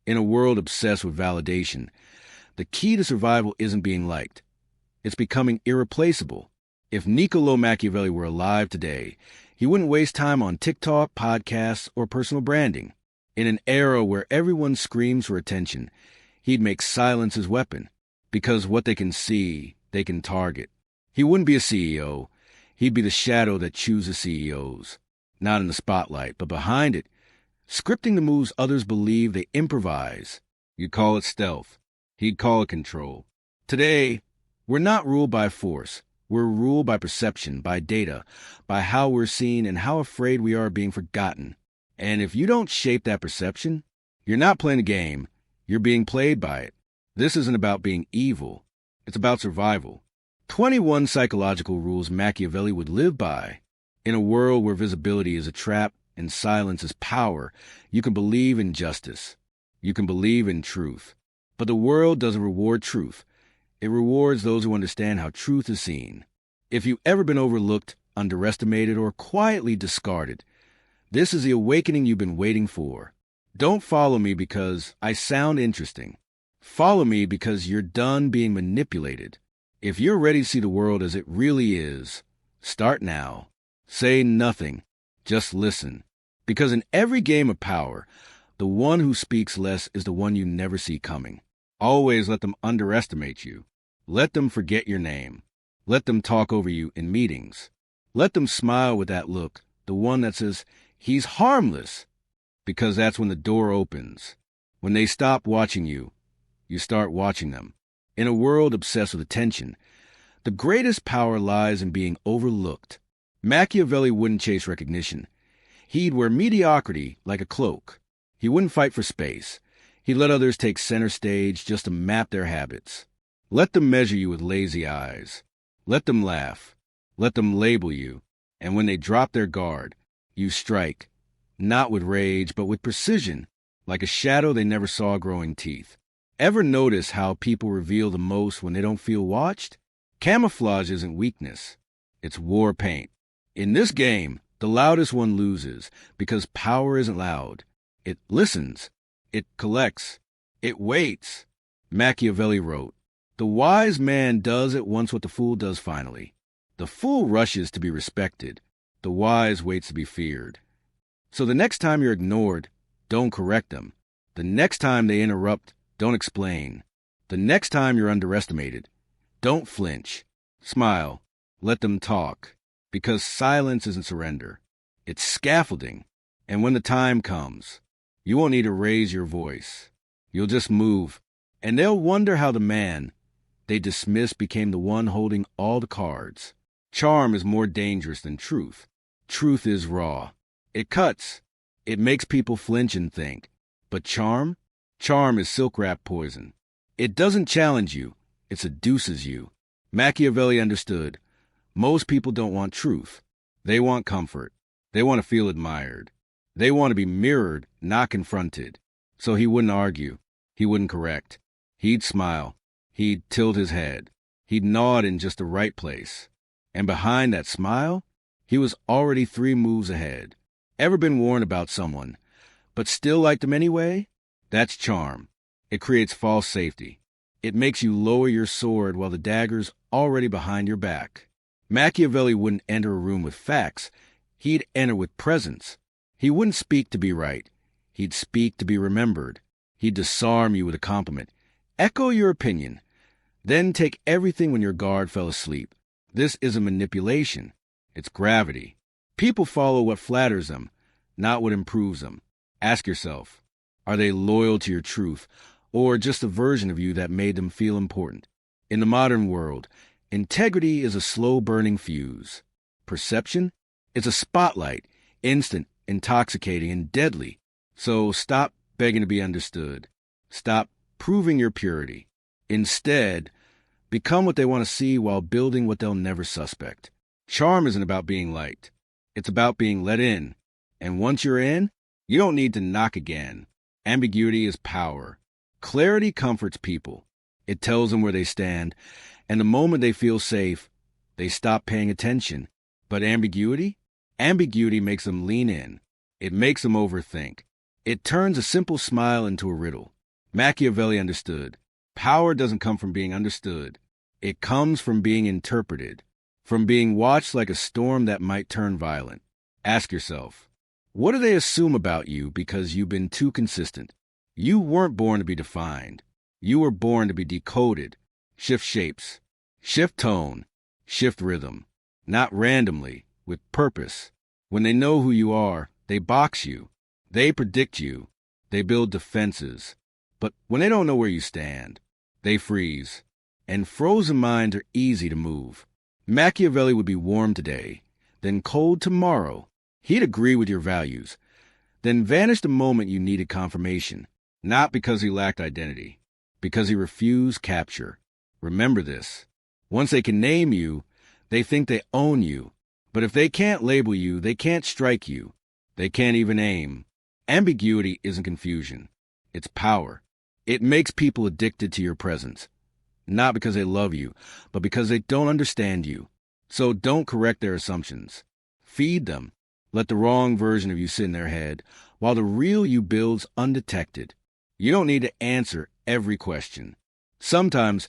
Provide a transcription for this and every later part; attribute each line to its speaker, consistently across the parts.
Speaker 1: In a world obsessed with validation, the key to survival isn't being liked. It's becoming irreplaceable. If Niccolò Machiavelli were alive today, he wouldn't waste time on TikTok, podcasts, or personal branding. In an era where everyone screams for attention, he'd make silence his weapon, because what they can see, they can target. He wouldn't be a CEO. He'd be the shadow that chooses CEOs. Not in the spotlight, but behind it, scripting the moves others believe they improvise. You'd call it stealth. He'd call it control. Today, we're not ruled by force. We're ruled by perception, by data, by how we're seen and how afraid we are of being forgotten. And if you don't shape that perception, you're not playing a game. You're being played by it. This isn't about being evil. It's about survival. 21 psychological rules Machiavelli would live by. In a world where visibility is a trap and silence is power, you can believe in justice. You can believe in truth. But the world doesn't reward truth. It rewards those who understand how truth is seen. If you've ever been overlooked, underestimated, or quietly discarded, this is the awakening you've been waiting for. Don't follow me because I sound interesting. Follow me because you're done being manipulated. If you're ready to see the world as it really is, start now. Say nothing. Just listen. Because in every game of power, the one who speaks less is the one you never see coming. Always let them underestimate you. Let them forget your name. Let them talk over you in meetings. Let them smile with that look, the one that says, "He's harmless." Because that's when the door opens. When they stop watching you, you start watching them. In a world obsessed with attention, the greatest power lies in being overlooked. Machiavelli wouldn't chase recognition. He'd wear mediocrity like a cloak. He wouldn't fight for space. He'd let others take center stage just to map their habits. Let them measure you with lazy eyes. Let them laugh. Let them label you. And when they drop their guard, you strike, not with rage, but with precision, like a shadow they never saw growing teeth. Ever notice how people reveal the most when they don't feel watched? Camouflage isn't weakness. It's war paint. In this game, the loudest one loses because power isn't loud. It listens. It collects. It waits. Machiavelli wrote, "The wise man does at once what the fool does finally. The fool rushes to be respected. The wise waits to be feared." So the next time you're ignored, don't correct them. The next time they interrupt, don't explain. The next time you're underestimated, don't flinch. Smile. Let them talk. Because silence isn't surrender. It's scaffolding. And when the time comes, you won't need to raise your voice. You'll just move. And they'll wonder how the man they dismissed became the one holding all the cards. Charm is more dangerous than truth. Truth is raw. It cuts. It makes people flinch and think. But charm? Charm is silk-wrapped poison. It doesn't challenge you. It seduces you. Machiavelli understood. Most people don't want truth. They want comfort. They want to feel admired. They want to be mirrored, not confronted. So he wouldn't argue. He wouldn't correct. He'd smile. He'd tilt his head. He'd nod in just the right place. And behind that smile, he was already 3 moves ahead. Ever been warned about someone, but still liked them anyway? That's charm. It creates false safety. It makes you lower your sword while the dagger's already behind your back. Machiavelli wouldn't enter a room with facts. He'd enter with presence. He wouldn't speak to be right. He'd speak to be remembered. He'd disarm you with a compliment. Echo your opinion. Then take everything when your guard fell asleep. This isn't manipulation. It's gravity. People follow what flatters them, not what improves them. Ask yourself, are they loyal to your truth, or just a version of you that made them feel important? In the modern world, integrity is a slow-burning fuse. Perception? It's a spotlight, instant, intoxicating, and deadly. So stop begging to be understood. Stop proving your purity. Instead, become what they want to see while building what they'll never suspect. Charm isn't about being liked. It's about being let in. And once you're in, you don't need to knock again. Ambiguity is power. Clarity comforts people. It tells them where they stand, and the moment they feel safe, they stop paying attention. But ambiguity? Ambiguity makes them lean in. It makes them overthink. It turns a simple smile into a riddle. Machiavelli understood. Power doesn't come from being understood. It comes from being interpreted, from being watched like a storm that might turn violent. Ask yourself, what do they assume about you because you've been too consistent? You weren't born to be defined. You were born to be decoded. Shift shapes, shift tone, shift rhythm. Not randomly, with purpose. When they know who you are, they box you. They predict you. They build defenses. But when they don't know where you stand, they freeze. And frozen minds are easy to move. Machiavelli would be warm today, then cold tomorrow. He'd agree with your values, then vanish the moment you needed confirmation. Not because he lacked identity, because he refused capture. Remember this. Once they can name you, they think they own you. But if they can't label you, they can't strike you. They can't even aim. Ambiguity isn't confusion. It's power. It makes people addicted to your presence. Not because they love you, but because they don't understand you. So don't correct their assumptions. Feed them. Let the wrong version of you sit in their head, while the real you builds undetected. You don't need to answer every question. Sometimes,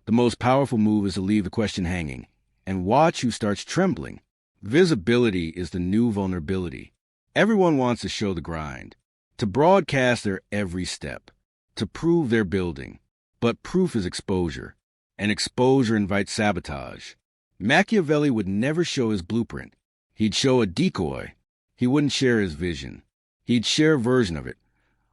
Speaker 1: the most powerful move is to leave the question hanging, and watch who starts trembling. Visibility is the new vulnerability. Everyone wants to show the grind, to broadcast their every step, to prove they're building. But proof is exposure, and exposure invites sabotage. Machiavelli would never show his blueprint. He'd show a decoy. He wouldn't share his vision. He'd share a version of it,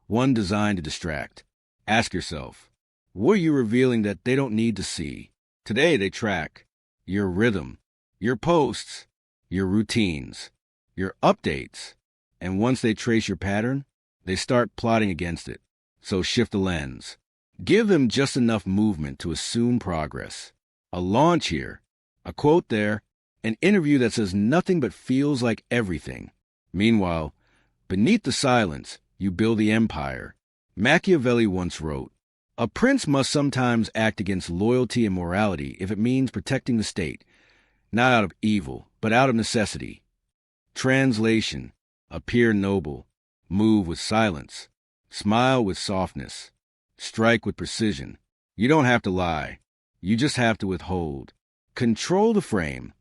Speaker 1: one designed to distract. Ask yourself, what are you revealing that they don't need to see? Today they track your rhythm, your posts, your routines, your updates. And once they trace your pattern, they start plotting against it. So shift the lens. Give them just enough movement to assume progress. A launch here, a quote there, an interview that says nothing but feels like everything. Meanwhile, beneath the silence, you build the empire. Machiavelli once wrote, "A prince must sometimes act against loyalty and morality if it means protecting the state, not out of evil, but out of necessity." Translation: appear noble, move with silence, smile with softness, strike with precision. You don't have to lie. You just have to withhold. Control the frame,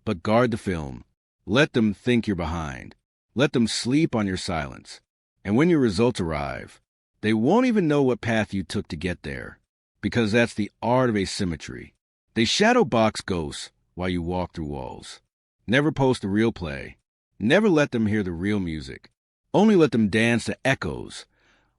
Speaker 1: but guard the film. Let them think you're behind. Let them sleep on your silence. And when your results arrive, they won't even know what path you took to get there, because that's the art of asymmetry. They shadow box ghosts while you walk through walls. Never post the real play. Never let them hear the real music. Only let them dance to echoes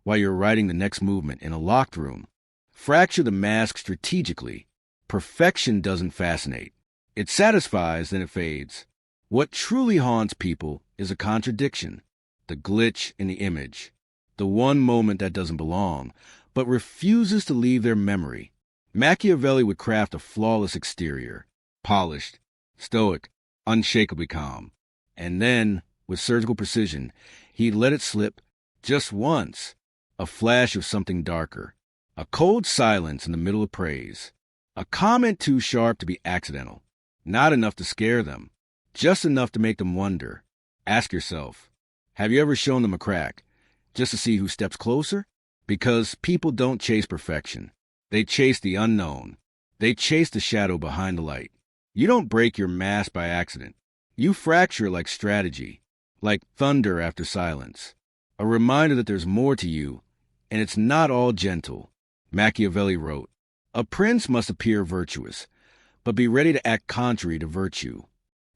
Speaker 1: while you're writing the next movement in a locked room. Fracture the mask strategically. Perfection doesn't fascinate. It satisfies, then it fades. What truly haunts people is a contradiction, the glitch in the image, the one moment that doesn't belong, but refuses to leave their memory. Machiavelli would craft a flawless exterior, polished, stoic, unshakably calm. And then, with surgical precision, he'd let it slip just once, a flash of something darker, a cold silence in the middle of praise, a comment too sharp to be accidental, not enough to scare them, just enough to make them wonder. Ask yourself, have you ever shown them a crack, just to see who steps closer? Because people don't chase perfection. They chase the unknown. They chase the shadow behind the light. You don't break your mask by accident. You fracture like strategy, like thunder after silence. A reminder that there's more to you, and it's not all gentle. Machiavelli wrote, "A prince must appear virtuous, but be ready to act contrary to virtue."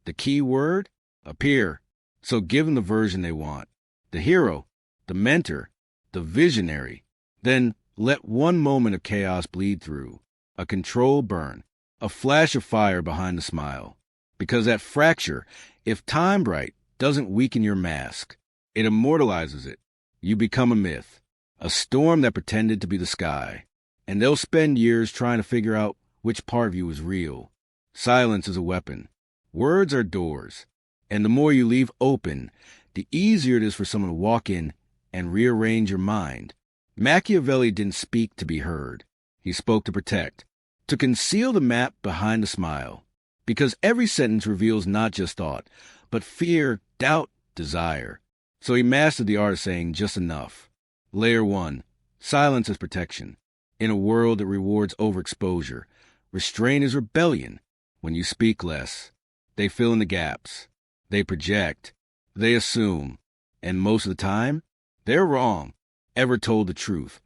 Speaker 1: The key word? Appear. So give them the version they want. The hero, the mentor, the visionary. Then let one moment of chaos bleed through, a controlled burn, a flash of fire behind the smile. Because that fracture, if timed right, doesn't weaken your mask. It immortalizes it. You become a myth, a storm that pretended to be the sky. And they'll spend years trying to figure out which part of you is real. Silence is a weapon. Words are doors. And the more you leave open, the easier it is for someone to walk in and rearrange your mind. Machiavelli didn't speak to be heard. He spoke to protect, to conceal the map behind the smile. Because every sentence reveals not just thought, but fear, doubt, desire. So he mastered the art of saying just enough. Layer 1, Silence is protection. In a world that rewards overexposure, restraint is rebellion. When you speak less, they fill in the gaps. They project. They assume. And most of the time, they're wrong. Ever told the truth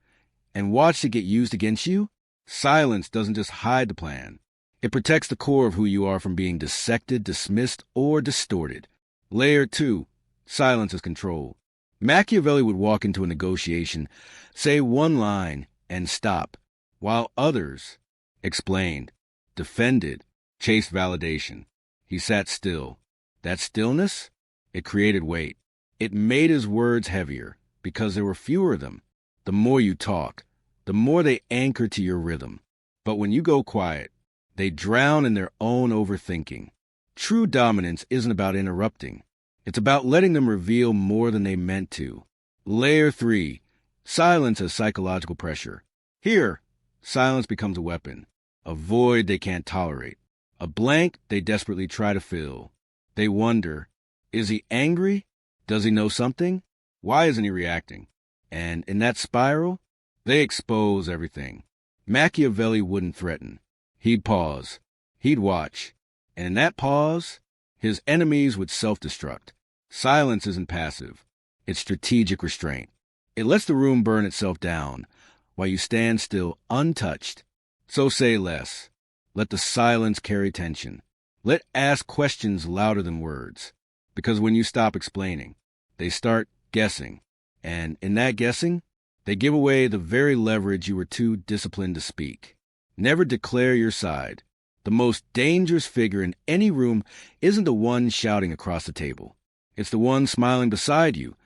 Speaker 1: and watched it get used against you? Silence doesn't just hide the plan. It protects the core of who you are from being dissected, dismissed, or distorted. Layer 2. Silence is control. Machiavelli would walk into a negotiation, say one line, and stop, while others explained, defended, chased validation. He sat still. That stillness? It created weight. It made his words heavier, because there were fewer of them. The more you talk, the more they anchor to your rhythm. But when you go quiet, they drown in their own overthinking. True dominance isn't about interrupting. It's about letting them reveal more than they meant to. Layer 3. Silence as psychological pressure. Here, silence becomes a weapon. A void they can't tolerate. A blank they desperately try to fill. They wonder, is he angry? Does he know something? Why isn't he reacting? And in that spiral, they expose everything. Machiavelli wouldn't threaten. He'd pause. He'd watch. And in that pause, his enemies would self-destruct. Silence isn't passive. It's strategic restraint. It lets the room burn itself down while you stand still untouched. So say less. Let the silence carry tension. Let ask questions louder than words. Because when you stop explaining, they start guessing. And in that guessing, they give away the very leverage you were too disciplined to speak. Never declare your side. The most dangerous figure in any room isn't the one shouting across the table. It's the one smiling beside you,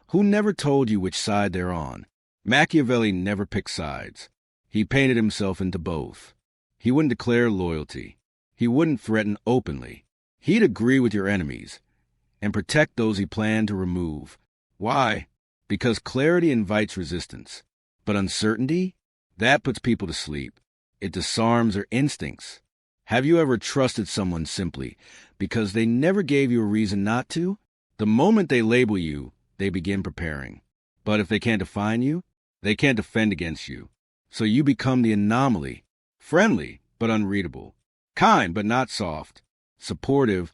Speaker 1: who never told you which side they're on. Machiavelli never picked sides. He painted himself into both. He wouldn't declare loyalty. He wouldn't threaten openly. He'd agree with your enemies and protect those he planned to remove. Why? Because clarity invites resistance. But uncertainty? That puts people to sleep. It disarms their instincts. Have you ever trusted someone simply because they never gave you a reason not to? The moment they label you, they begin preparing. But if they can't define you, they can't defend against you. So you become the anomaly, friendly but unreadable, kind but not soft, supportive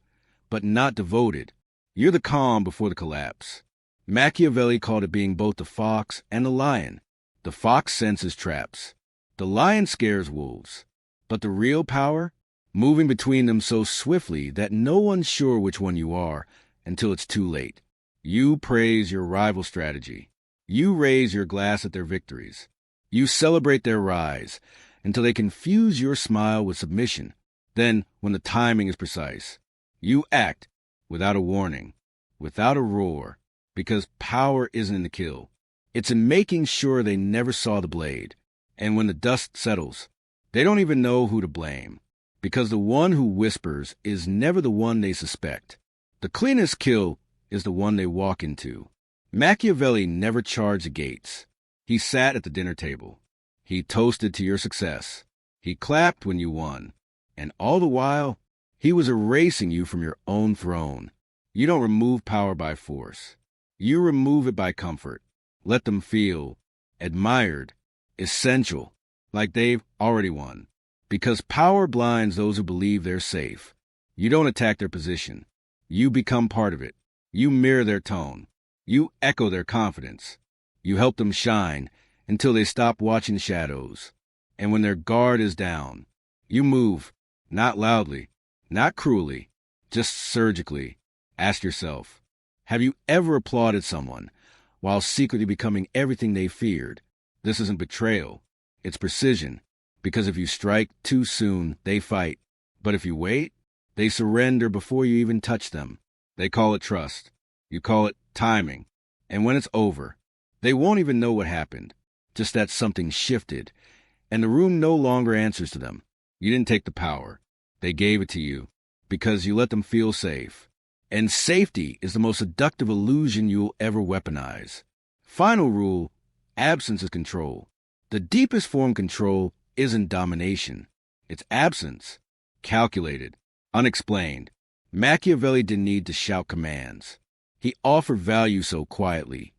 Speaker 1: but not devoted. You're the calm before the collapse. Machiavelli called it being both the fox and the lion. The fox senses traps. The lion scares wolves. But the real power? Moving between them so swiftly that no one's sure which one you are until it's too late. You praise your rival's strategy. You raise your glass at their victories. You celebrate their rise until they confuse your smile with submission. Then, when the timing is precise, you act without a warning, without a roar, because power isn't in the kill. It's in making sure they never saw the blade. And when the dust settles, they don't even know who to blame, because the one who whispers is never the one they suspect. The cleanest kill is the one they walk into. Machiavelli never charged the gates. He sat at the dinner table. He toasted to your success. He clapped when you won. And all the while, he was erasing you from your own throne. You don't remove power by force. You remove it by comfort. Let them feel admired, essential, like they've already won. Because power blinds those who believe they're safe. You don't attack their position. You become part of it. You mirror their tone. You echo their confidence. You help them shine until they stop watching shadows. And when their guard is down, you move, not loudly, not cruelly, just surgically. Ask yourself, have you ever applauded someone while secretly becoming everything they feared? This isn't betrayal. It's precision. Because if you strike too soon, they fight. But if you wait, they surrender before you even touch them. They call it trust. You call it timing. And when it's over, they won't even know what happened. Just that something shifted, and the room no longer answers to them. You didn't take the power. They gave it to you because you let them feel safe. And safety is the most seductive illusion you'll ever weaponize. Final rule, absence is control. The deepest form of control isn't domination. It's absence. Calculated. Unexplained. Machiavelli didn't need to shout commands. He offered value so quietly,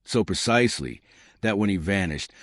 Speaker 1: so precisely, that when he vanished,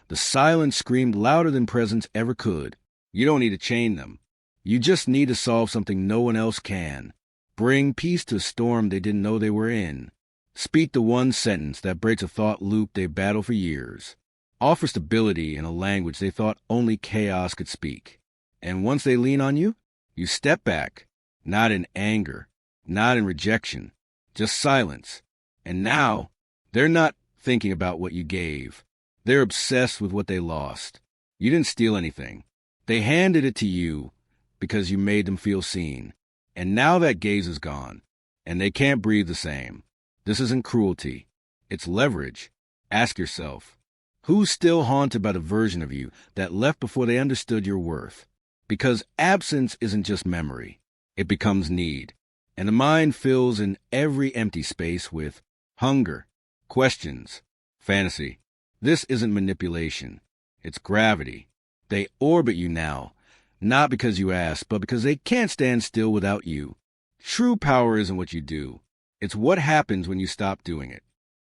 Speaker 1: the silence screamed louder than presence ever could. You don't need to chain them. You just need to solve something no one else can. Bring peace to a storm they didn't know they were in. Speak the one sentence that breaks a thought loop they battled for years. Offer stability in a language they thought only chaos could speak. And once they lean on you, you step back, not in anger, not in rejection, just silence. And now, they're not thinking about what you gave. They're obsessed with what they lost. You didn't steal anything. They handed it to you because you made them feel seen. And now that gaze is gone, and they can't breathe the same. This isn't cruelty. It's leverage. Ask yourself, who's still haunted by the version of you that left before they understood your worth? Because absence isn't just memory. It becomes need. And the mind fills in every empty space with hunger, questions, fantasy. This isn't manipulation. It's gravity. They orbit you now, not because you asked, but because they can't stand still without you. True power isn't what you do. It's what happens when you stop doing it.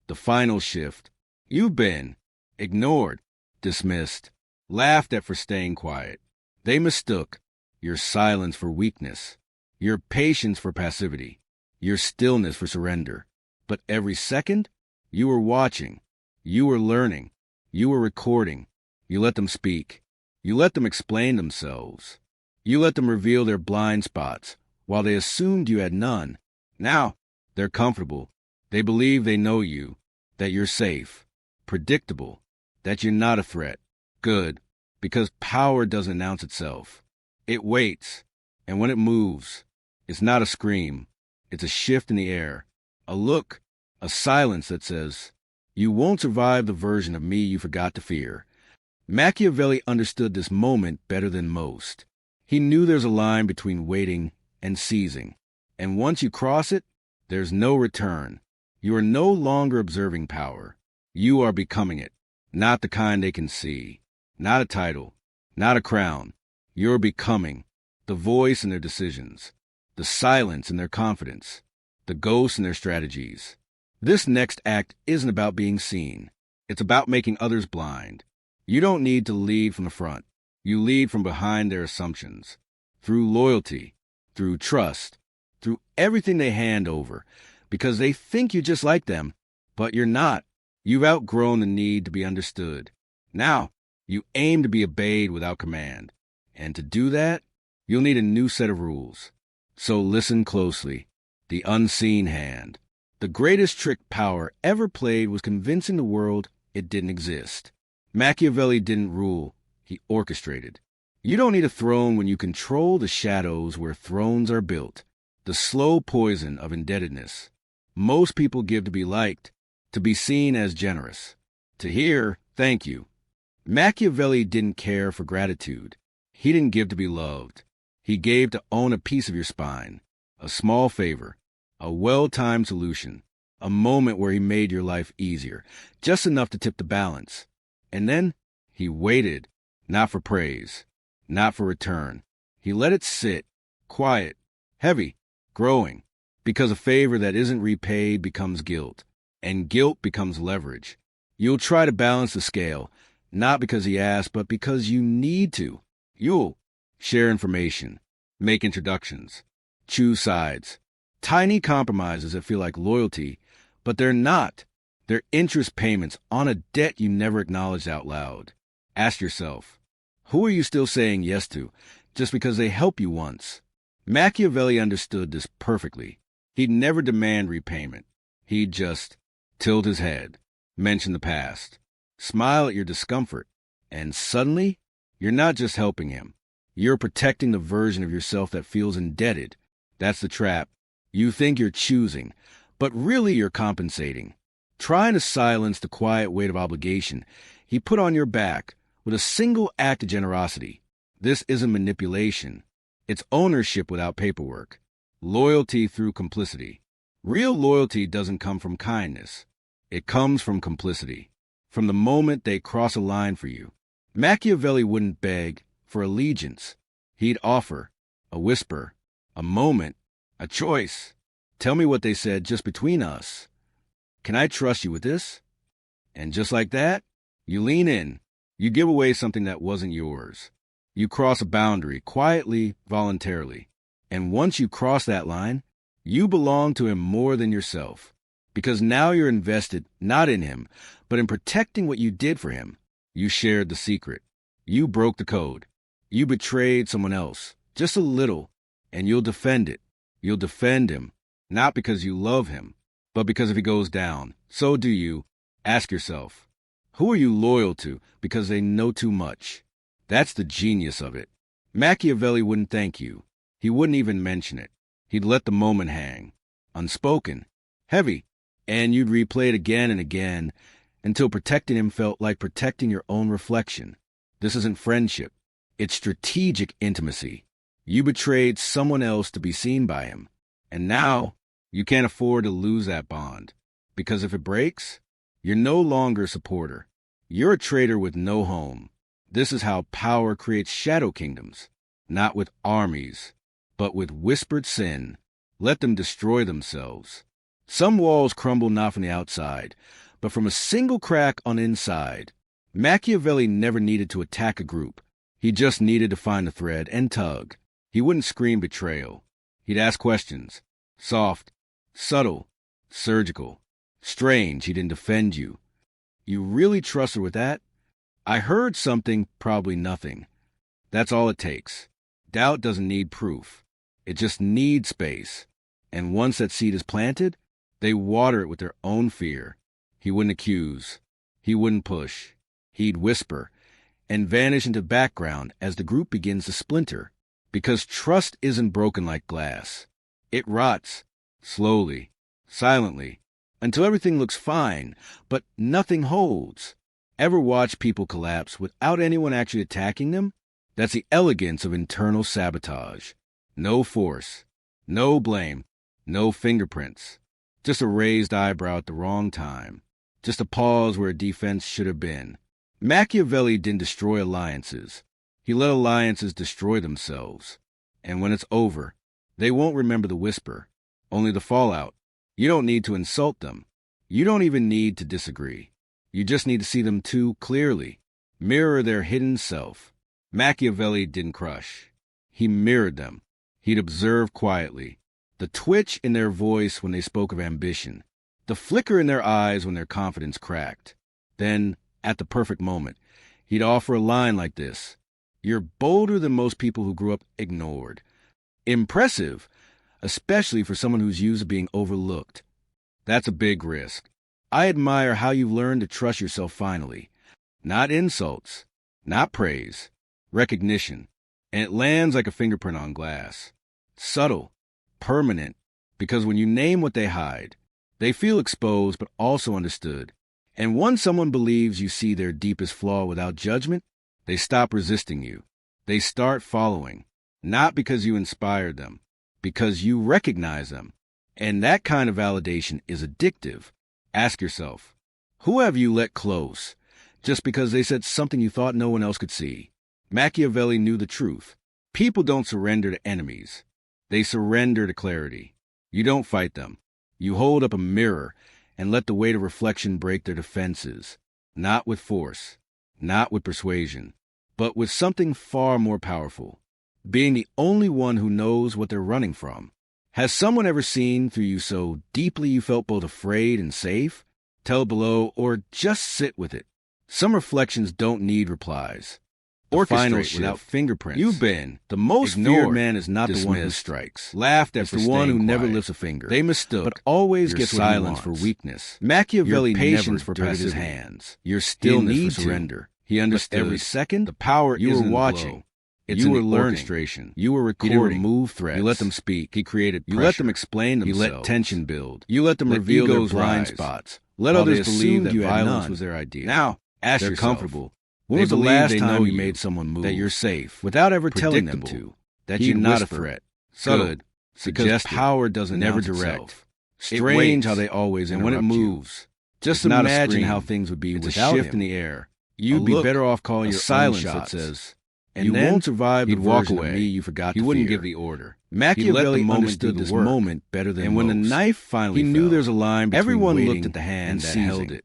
Speaker 1: The final shift. You've been ignored, dismissed, laughed at for staying quiet. They mistook your silence for weakness, your patience for passivity, your stillness for surrender. But every second, you were watching, you were learning, you were recording. You let them speak. You let them explain themselves. You let them reveal their blind spots while they assumed you had none. Now, they're comfortable. They believe they know you, that you're safe, predictable, that you're not a threat. Good, because power doesn't announce itself. It waits, and when it moves, it's not a scream. It's a shift in the air, a look, a silence that says, you won't survive the version of me you forgot to fear. Machiavelli understood this moment better than most. He knew there's a line between waiting and seizing, and once you cross it, there's no return. You are no longer observing power. You are becoming it, not the kind they can see, not a title, not a crown. You're becoming the voice in their decisions, the silence in their confidence, the ghost in their strategies. This next act isn't about being seen. It's about making others blind. You don't need to lead from the front. You lead from behind their assumptions, through loyalty, through trust, through everything they hand over, because they think you're just like them, but you're not. You've outgrown the need to be understood. Now, you aim to be obeyed without command. And to do that, you'll need a new set of rules. So listen closely. The unseen hand. The greatest trick power ever played was convincing the world it didn't exist. Machiavelli didn't rule, he orchestrated. You don't need a throne when you control the shadows where thrones are built. The slow poison of indebtedness. Most people give to be liked, to be seen as generous, to hear thank you. Machiavelli didn't care for gratitude. He didn't give to be loved. He gave to own a piece of your spine, a small favor, a well-timed solution, a moment where he made your life easier, just enough to tip the balance. And then he waited, not for praise, not for return. He let it sit, quiet, heavy, growing, because a favor that isn't repaid becomes guilt, and guilt becomes leverage. You'll try to balance the scale, not because he asked, but because you need to. You'll share information, make introductions, choose sides. Tiny compromises that feel like loyalty, but they're not. They're interest payments on a debt you never acknowledged out loud. Ask yourself, who are you still saying yes to just because they helped you once? Machiavelli understood this perfectly. He'd never demand repayment. He'd just tilt his head, mention the past, smile at your discomfort, and suddenly, you're not just helping him. You're protecting the version of yourself that feels indebted. That's the trap. You think you're choosing, but really you're compensating. Trying to silence the quiet weight of obligation he put on your back with a single act of generosity. This isn't manipulation. It's ownership without paperwork. Loyalty through complicity. Real loyalty doesn't come from kindness. It comes from complicity. From the moment they cross a line for you. Machiavelli wouldn't beg for allegiance. He'd offer a whisper, a moment, a choice. Tell me what they said just between us. Can I trust you with this? And just like that, You lean in. You give away something that wasn't yours. You cross a boundary, quietly, voluntarily. And once you cross that line, you belong to him more than yourself. Because now you're invested not in him, but in protecting what you did for him. You shared the secret. You broke the code. You betrayed someone else, just a little, and you'll defend it. You'll defend him, not because you love him, but because if he goes down, so do you. Ask yourself, who are you loyal to because they know too much? That's the genius of it. Machiavelli wouldn't thank you. He wouldn't even mention it. He'd let the moment hang, unspoken, heavy, and you'd replay it again and again until protecting him felt like protecting your own reflection. This isn't friendship. It's strategic intimacy. You betrayed someone else to be seen by him, and now you can't afford to lose that bond, because if it breaks, you're no longer a supporter. You're a traitor with no home. This is how power creates shadow kingdoms, not with armies, but with whispered sin. Let them destroy themselves. Some walls crumble not from the outside, but from a single crack on the inside. Machiavelli never needed to attack a group. He just needed to find a thread and tug. He wouldn't scream betrayal. He'd ask questions. Soft, subtle, surgical. Strange he didn't defend you. You really trust her with that? I heard something, probably nothing. That's all it takes. Doubt doesn't need proof. It just needs space. And once that seed is planted, they water it with their own fear. He wouldn't accuse. He wouldn't push. He'd whisper and vanish into background as the group begins to splinter. Because trust isn't broken like glass. It rots, slowly, silently, until everything looks fine, but nothing holds. Ever watch people collapse without anyone actually attacking them? That's the elegance of internal sabotage. No force, no blame, no fingerprints. Just a raised eyebrow at the wrong time. Just a pause where a defense should have been. Machiavelli didn't destroy alliances. He let alliances destroy themselves. And when it's over, they won't remember the whisper, only the fallout. You don't need to insult them. You don't even need to disagree. You just need to see them too clearly. Mirror their hidden self. Machiavelli didn't crush. He mirrored them. He'd observe quietly. The twitch in their voice when they spoke of ambition. The flicker in their eyes when their confidence cracked. Then, at the perfect moment, he'd offer a line like this. You're bolder than most people who grew up ignored. Impressive, especially for someone who's used to being overlooked. That's a big risk. I admire how you've learned to trust yourself finally. Not insults, not praise, recognition. And it lands like a fingerprint on glass. Subtle, permanent, because when you name what they hide, they feel exposed but also understood. And once someone believes you see their deepest flaw without judgment, they stop resisting you. They start following, not because you inspired them, because you recognize them. And that kind of validation is addictive. Ask yourself, who have you let close just because they said something you thought no one else could see? Machiavelli knew the truth. People don't surrender to enemies. They surrender to clarity. You don't fight them. You hold up a mirror and let the weight of reflection break their defenses, not with force. Not with persuasion, but with something far more powerful, being the only one who knows what they're running from. Has someone ever seen through you so deeply you felt both afraid and safe? Tell below or just sit with it. Some reflections don't need replies. Orchestrate without fingerprints. You've been. The most feared man is not the one who strikes. Laughed at the one who never lifts a finger. They mistook, but always gets silence for weakness. Machiavelli patience for passive hands. Your stillness for surrender. He understood every second. The power you were watching. You were learning. Orchestration. You were recording. You remove threats. You let them speak. He created pressure. You let them explain themselves. You let tension build. You let them reveal their blind spots. Let others believe that violence was their idea. Now, ask yourself. Comfortable. When was the last time you made someone move? That you're safe. Without ever telling them to. That you're not a threat. Good. Because power doesn't never direct. Strange how they always interrupt. And when it moves, just imagine how things would be with a shift in the air. You'd be better off calling your silence that says, and you won't survive the version of me you forgot to fear. He wouldn't give the order. Machiavelli understood this moment better than most. And when the knife finally fell, he knew there's a line between everyone looked at the hand that held it.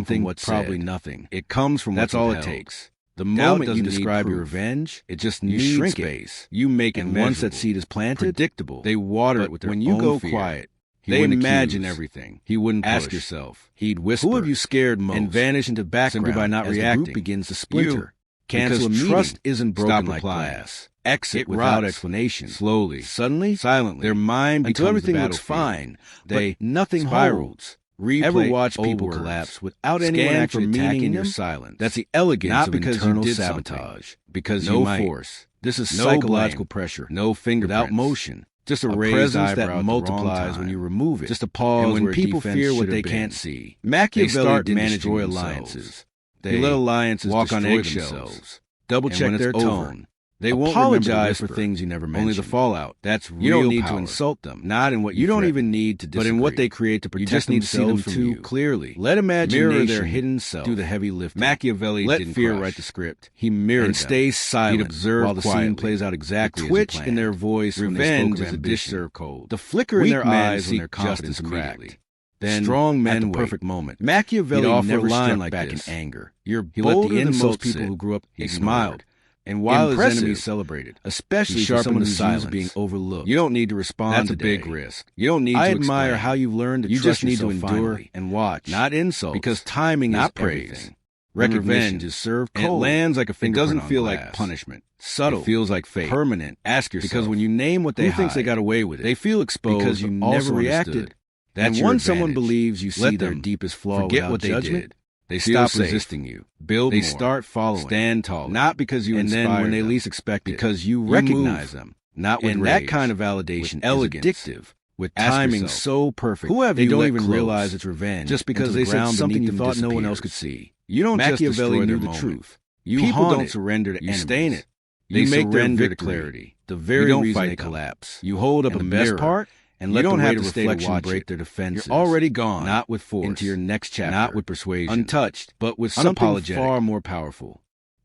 Speaker 1: something,
Speaker 2: what's
Speaker 1: probably
Speaker 2: said.
Speaker 1: nothing.
Speaker 2: It comes from
Speaker 1: That's
Speaker 2: what's
Speaker 1: all
Speaker 2: held.
Speaker 1: it takes. The
Speaker 2: Doubt
Speaker 1: moment you
Speaker 2: doesn't need
Speaker 1: describe your
Speaker 2: proof.
Speaker 1: revenge,
Speaker 2: It just
Speaker 1: you
Speaker 2: needs
Speaker 1: shrink
Speaker 2: space.
Speaker 1: it. You make it
Speaker 2: And
Speaker 1: once that
Speaker 2: measurable.
Speaker 1: seed is planted,
Speaker 2: Predictable.
Speaker 1: they water
Speaker 2: But
Speaker 1: it with their
Speaker 2: when you
Speaker 1: own
Speaker 2: go
Speaker 1: fear.
Speaker 2: quiet, he
Speaker 1: They
Speaker 2: wouldn't
Speaker 1: imagine
Speaker 2: accuse.
Speaker 1: everything.
Speaker 2: He wouldn't
Speaker 1: Ask
Speaker 2: push.
Speaker 1: yourself,
Speaker 2: He'd whisper.
Speaker 1: who have you scared most?
Speaker 2: And vanish into background
Speaker 1: simply by not
Speaker 2: as
Speaker 1: reacting.
Speaker 2: the group begins to splinter.
Speaker 1: Cancel a
Speaker 2: Because
Speaker 1: meeting.
Speaker 2: trust isn't broken
Speaker 1: Stop
Speaker 2: like
Speaker 1: replying.
Speaker 2: glass.
Speaker 1: Exit
Speaker 2: It
Speaker 1: without
Speaker 2: rots.
Speaker 1: explanation.
Speaker 2: Slowly,
Speaker 1: Suddenly,
Speaker 2: silently,
Speaker 1: their mind
Speaker 2: until
Speaker 1: becomes
Speaker 2: everything
Speaker 1: the
Speaker 2: looks
Speaker 1: battlefield.
Speaker 2: fine. But nothing
Speaker 1: spirals.
Speaker 2: holds.
Speaker 1: Replay
Speaker 2: Ever watch
Speaker 1: old
Speaker 2: people
Speaker 1: words.
Speaker 2: collapse without
Speaker 1: Scan
Speaker 2: anyone
Speaker 1: for
Speaker 2: actually
Speaker 1: meaning
Speaker 2: attacking
Speaker 1: in
Speaker 2: your
Speaker 1: them?
Speaker 2: silence?
Speaker 1: That's the elegance
Speaker 2: Not
Speaker 1: of
Speaker 2: because
Speaker 1: internal
Speaker 2: you did
Speaker 1: sabotage.
Speaker 2: something. Because
Speaker 1: No
Speaker 2: you might.
Speaker 1: force. This is
Speaker 2: No
Speaker 1: psychological
Speaker 2: blame.
Speaker 1: pressure.
Speaker 2: No fingerprints.
Speaker 1: Without motion. Just a raised
Speaker 2: presence
Speaker 1: eyebrow
Speaker 2: that multiplies when you
Speaker 1: remove it.
Speaker 2: Just a pause
Speaker 1: and when
Speaker 2: where
Speaker 1: people
Speaker 2: defense
Speaker 1: fear what
Speaker 2: should
Speaker 1: they
Speaker 2: have been.
Speaker 1: can't see.
Speaker 2: They
Speaker 1: Machiavelli
Speaker 2: start
Speaker 1: didn't
Speaker 2: managing
Speaker 1: destroy
Speaker 2: themselves.
Speaker 1: alliances.
Speaker 2: They
Speaker 1: He let alliances
Speaker 2: walk on
Speaker 1: destroy
Speaker 2: eggshells.
Speaker 1: themselves. Double-check
Speaker 2: And when
Speaker 1: their
Speaker 2: it's over,
Speaker 1: tone. They won't
Speaker 2: apologize
Speaker 1: for
Speaker 2: for
Speaker 1: things you never mentioned.
Speaker 2: only the fallout.
Speaker 1: That's real
Speaker 2: You don't need
Speaker 1: power.
Speaker 2: to insult them.
Speaker 1: Not in what
Speaker 2: You don't
Speaker 1: threaten,
Speaker 2: even need to disagree.
Speaker 1: but in what they create to protect
Speaker 2: You just need to see them
Speaker 1: themselves from
Speaker 2: too
Speaker 1: you.
Speaker 2: clearly.
Speaker 1: Let imagination
Speaker 2: Mirror their hidden self.
Speaker 1: do the heavy lifting.
Speaker 2: Machiavelli
Speaker 1: Let
Speaker 2: didn't
Speaker 1: fear
Speaker 2: crush.
Speaker 1: write the script. He mirrored
Speaker 2: And
Speaker 1: them.
Speaker 2: stays silent
Speaker 1: He'd observe
Speaker 2: while the
Speaker 1: quietly.
Speaker 2: scene plays out exactly
Speaker 1: The
Speaker 2: as
Speaker 1: twitch
Speaker 2: he
Speaker 1: in
Speaker 2: planned.
Speaker 1: their voice when they
Speaker 2: Revenge
Speaker 1: spoke
Speaker 2: is
Speaker 1: of
Speaker 2: a dish
Speaker 1: ambition.
Speaker 2: served cold.
Speaker 1: The flicker in
Speaker 2: Weak
Speaker 1: their
Speaker 2: men
Speaker 1: eyes when
Speaker 2: seek
Speaker 1: their confidence
Speaker 2: justice
Speaker 1: cracked.
Speaker 2: immediately.
Speaker 1: Then,
Speaker 2: Strong men
Speaker 1: at the
Speaker 2: wait.
Speaker 1: perfect moment,
Speaker 2: Machiavelli
Speaker 1: he'd offer
Speaker 2: never
Speaker 1: a line
Speaker 2: struck
Speaker 1: like
Speaker 2: back
Speaker 1: this.
Speaker 2: in anger.
Speaker 1: You're
Speaker 2: He let
Speaker 1: bolder
Speaker 2: the
Speaker 1: than most
Speaker 2: insults
Speaker 1: people
Speaker 2: sit.
Speaker 1: who grew up
Speaker 2: He
Speaker 1: ignored.
Speaker 2: smiled.
Speaker 1: And while his
Speaker 2: Impressive,
Speaker 1: enemies celebrated,
Speaker 2: especially
Speaker 1: he
Speaker 2: for
Speaker 1: sharpened
Speaker 2: someone
Speaker 1: his
Speaker 2: who's
Speaker 1: silence.
Speaker 2: used to being overlooked.
Speaker 1: You don't need to respond
Speaker 2: That's
Speaker 1: today.
Speaker 2: a big risk. You don't need
Speaker 1: I
Speaker 2: to
Speaker 1: admire
Speaker 2: explain.
Speaker 1: how you've learned to
Speaker 2: You
Speaker 1: trust
Speaker 2: just need to
Speaker 1: yourself
Speaker 2: endure
Speaker 1: finally.
Speaker 2: and watch.
Speaker 1: Not insults.
Speaker 2: Because timing
Speaker 1: not
Speaker 2: is
Speaker 1: praise.
Speaker 2: everything.
Speaker 1: When
Speaker 2: Recognition
Speaker 1: revenge is served
Speaker 2: and it
Speaker 1: cold.
Speaker 2: lands like a
Speaker 1: It
Speaker 2: fingerprint
Speaker 1: doesn't
Speaker 2: on
Speaker 1: feel
Speaker 2: glass.
Speaker 1: like punishment.
Speaker 2: Subtle.
Speaker 1: It feels like fate.
Speaker 2: Permanent.
Speaker 1: Ask yourself.
Speaker 2: Because when you name what they
Speaker 1: who thinks they
Speaker 2: hide,
Speaker 1: got away with it?
Speaker 2: they feel exposed
Speaker 1: because you
Speaker 2: but also
Speaker 1: never reacted.
Speaker 2: understood.
Speaker 1: That's
Speaker 2: And
Speaker 1: your
Speaker 2: once someone
Speaker 1: advantage.
Speaker 2: believes you see
Speaker 1: Let
Speaker 2: their
Speaker 1: them
Speaker 2: deepest flaw
Speaker 1: forget
Speaker 2: without
Speaker 1: what they
Speaker 2: judgment,
Speaker 1: did.
Speaker 2: they
Speaker 1: Feel
Speaker 2: stop
Speaker 1: safe.
Speaker 2: resisting you. Build
Speaker 1: They
Speaker 2: more.
Speaker 1: start following.
Speaker 2: Stand tall.
Speaker 1: Not because you
Speaker 2: and then
Speaker 1: inspired
Speaker 2: when they
Speaker 1: them,
Speaker 2: least expect it,
Speaker 1: because you
Speaker 2: recognize
Speaker 1: move.
Speaker 2: them.
Speaker 1: Not with
Speaker 2: And
Speaker 1: rage.
Speaker 2: that kind of validation
Speaker 1: With
Speaker 2: is
Speaker 1: elegance.
Speaker 2: addictive. With
Speaker 1: Ask
Speaker 2: timing
Speaker 1: yourself,
Speaker 2: so perfect,
Speaker 1: who have
Speaker 2: they
Speaker 1: you
Speaker 2: don't
Speaker 1: let
Speaker 2: even
Speaker 1: close
Speaker 2: realize it's revenge
Speaker 1: just because
Speaker 2: until
Speaker 1: they
Speaker 2: the
Speaker 1: said
Speaker 2: ground
Speaker 1: something
Speaker 2: beneath
Speaker 1: you
Speaker 2: them
Speaker 1: thought no one else
Speaker 2: disappears.
Speaker 1: could see.
Speaker 2: You don't
Speaker 1: Machiavelli
Speaker 2: just destroy
Speaker 1: knew
Speaker 2: their
Speaker 1: the
Speaker 2: moment.
Speaker 1: truth.
Speaker 2: You
Speaker 1: People
Speaker 2: haunt
Speaker 1: don't
Speaker 2: it.
Speaker 1: surrender to
Speaker 2: You
Speaker 1: enemies.
Speaker 2: stain it.
Speaker 1: They
Speaker 2: You make their
Speaker 1: surrender to
Speaker 2: victory
Speaker 1: clarity.
Speaker 2: the
Speaker 1: You
Speaker 2: very
Speaker 1: don't
Speaker 2: reason
Speaker 1: fight
Speaker 2: they
Speaker 1: them.
Speaker 2: collapse.
Speaker 1: You hold up
Speaker 2: And
Speaker 1: a
Speaker 2: the
Speaker 1: mirror
Speaker 2: best part,
Speaker 1: and
Speaker 2: you
Speaker 1: let
Speaker 2: don't
Speaker 1: the
Speaker 2: have
Speaker 1: weight
Speaker 2: to
Speaker 1: of
Speaker 2: stay to
Speaker 1: reflection
Speaker 2: watch
Speaker 1: break
Speaker 2: it.
Speaker 1: their defenses.
Speaker 2: You're already gone,
Speaker 1: not with force,
Speaker 2: into your next chapter,
Speaker 1: not with persuasion,
Speaker 2: untouched, but with
Speaker 1: something
Speaker 2: unapologetic,
Speaker 1: far more powerful.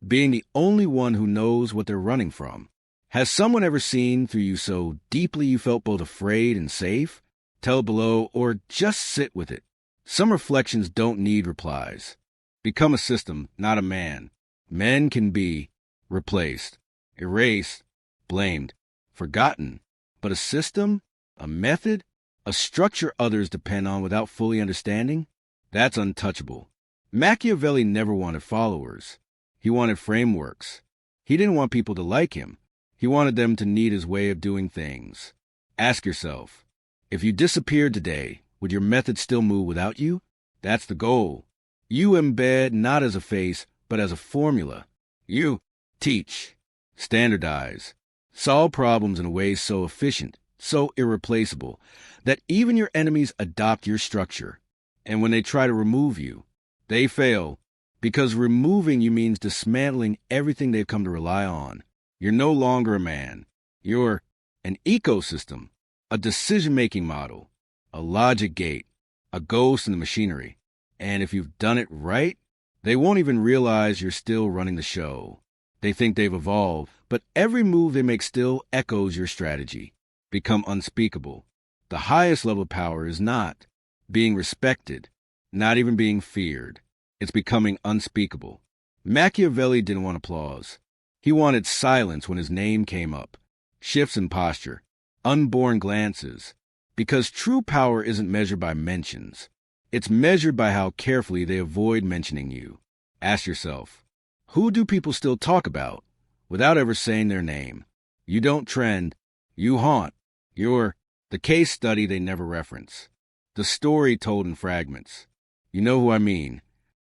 Speaker 2: being the only one who knows what they're running from. Has someone ever seen through you so deeply you felt both afraid and safe? Tell it below, or just sit with it. Some reflections don't need replies. Become a system, not a man. Men can be replaced, erased, blamed, forgotten. But a system, a method, a structure others depend on without fully understanding? That's untouchable. Machiavelli never wanted followers. He wanted frameworks. He didn't want people to like him. He wanted them to need his way of doing things. Ask yourself, if you disappeared today, would your method still move without you? That's the goal. You embed not as a face, but as a formula. You teach, standardize, solve problems in ways so efficient, so irreplaceable, that even your enemies adopt your structure. And when they try to remove you, they fail, because removing you means dismantling everything they've come to rely on. You're no longer a man. You're an ecosystem, a decision-making model, a logic gate, a ghost in the machinery. And if you've done it right, they won't even realize you're still running the show. They think they've evolved, but every move they make still echoes your strategy. Become unspeakable. The highest level of power is not being respected, not even being feared. It's becoming unspeakable. Machiavelli didn't want applause. He wanted silence when his name came up, shifts in posture, unborn glances, because true power isn't measured by mentions. It's measured by how carefully they avoid mentioning you. Ask yourself, who do people still talk about without ever saying their name? You don't trend, you haunt. You're the case study they never reference, the story told in fragments. You know who I mean.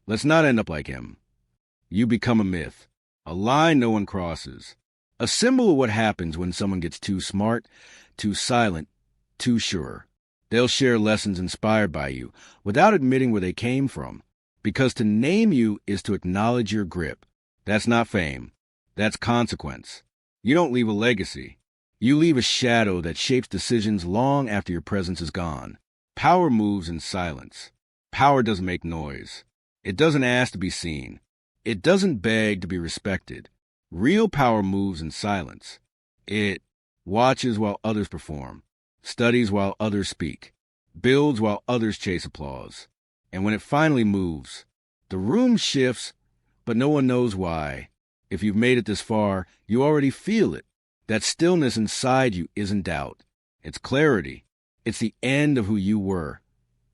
Speaker 2: Let's not end up like him. You become a myth. A line no one crosses. A symbol of what happens when someone gets too smart, too silent, too sure. They'll share lessons inspired by you without admitting where they came from. Because to name you is to acknowledge your grip. That's not fame. That's consequence. You don't leave a legacy. You leave a shadow that shapes decisions long after your presence is gone. Power moves in silence. Power doesn't make noise. It doesn't ask to be seen. It doesn't beg to be respected. Real power moves in silence. It watches while others perform, studies while others speak, builds while others chase applause. And when it finally moves, the room shifts, but no one knows why. If you've made it this far, you already feel it. That stillness inside you isn't doubt. It's clarity. It's the end of who you were,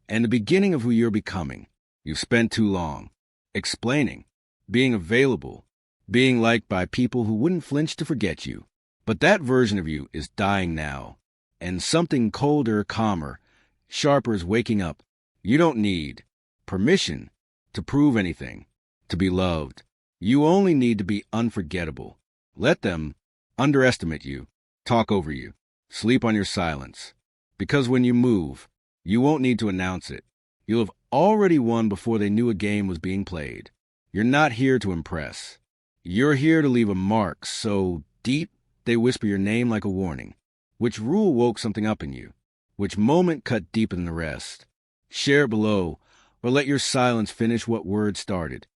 Speaker 2: and the beginning of who you're becoming. You've spent too long explaining, being available, being liked by people who wouldn't flinch to forget you. But that version of you is dying now, and something colder, calmer, sharper is waking up. You don't need permission to prove anything, to be loved. You only need to be unforgettable. Let them underestimate you, talk over you, sleep on your silence. Because when you move, you won't need to announce it. You'll have already won before they knew a game was being played. You're not here to impress. You're here to leave a mark so deep they whisper your name like a warning. Which rule woke something up in you? Which moment cut deeper than the rest? Share it below, or let your silence finish what word started.